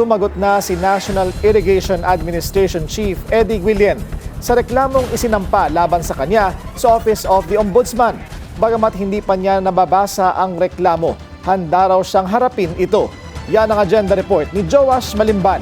sumagot na si National Irrigation Administration Chief Eddie Guillen sa reklamong isinampa laban sa kanya sa Office of the Ombudsman. Bagamat hindi pa niya nababasa ang reklamo, handa raw siyang harapin ito. Yan ang agenda report ni Joash Malimban.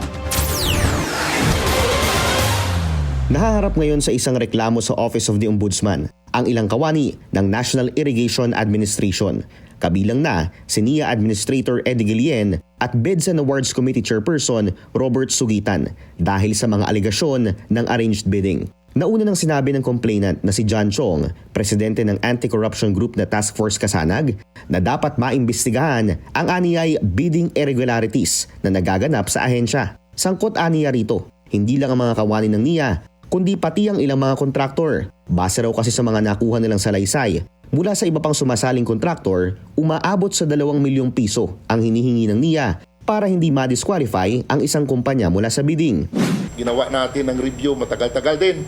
Nahaharap ngayon sa isang reklamo sa Office of the Ombudsman ang ilang kawani ng National Irrigation Administration. Kabilang na si NIA Administrator Eddie Guillen at Bids and Awards Committee Chairperson Robert Sugitan dahil sa mga alegasyon ng arranged bidding. Nauna nang sinabi ng complainant na si John Chong, presidente ng anti-corruption group na Task Force Kasanag, na dapat maimbestigahan ang aniyay bidding irregularities na nagaganap sa ahensya. Sangkot aniya rito, hindi lang ang mga kawani ng NIA, kundi pati ang ilang mga kontraktor. Base raw kasi sa mga nakuha nilang salaysay, mula sa iba pang sumasaling kontraktor, umaabot sa 2 milyong piso ang hinihingi ng NIA para hindi ma-disqualify ang isang kumpanya mula sa bidding. Ginawa natin ng review, matagal-tagal din.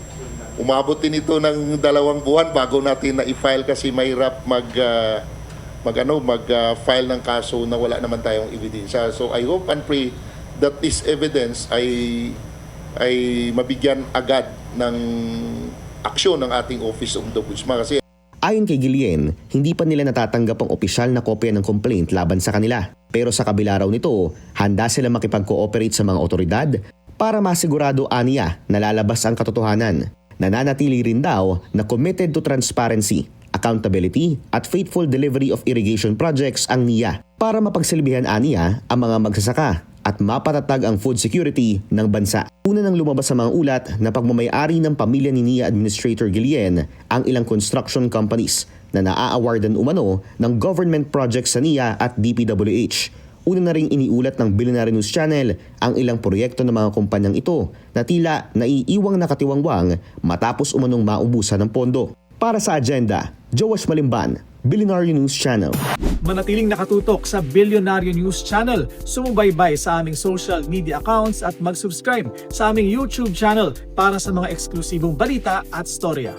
Umabot din ito ng 2 buwan bago natin na-file kasi mahirap mag-file ng kaso na wala naman tayong ebidensya. So I hope and pray that this evidence ay mabigyan agad ng aksyon ng ating Office of the Ombudsman kasi ayon kay Guillen, hindi pa nila natatanggap ang opisyal na kopya ng complaint laban sa kanila. Pero sa kabila raw nito, handa sila makipag-cooperate sa mga otoridad para masigurado aniya na lalabas ang katotohanan. Nananatili rin daw na committed to transparency, accountability at faithful delivery of irrigation projects ang NIA para mapagsilbihan aniya ang mga magsasaka at mapatatag ang food security ng bansa. Una nang lumabas sa mga ulat na pagmamayari ng pamilya ni NIA Administrator Guillen ang ilang construction companies na naa-awardan umano ng government projects sa NIA at DPWH. Una na ring iniulat ng Billionaire News Channel ang ilang proyekto ng mga kumpanyang ito na tila naiiwang nakatiwangwang matapos umanong maubusan ng pondo. Para sa agenda, Joash Malimban, Billionaire News Channel. Manatiling nakatutok sa Billionaire News Channel. Sumubaybay sa aming social media accounts at mag-subscribe sa aming YouTube channel para sa mga eksklusibong balita at storya.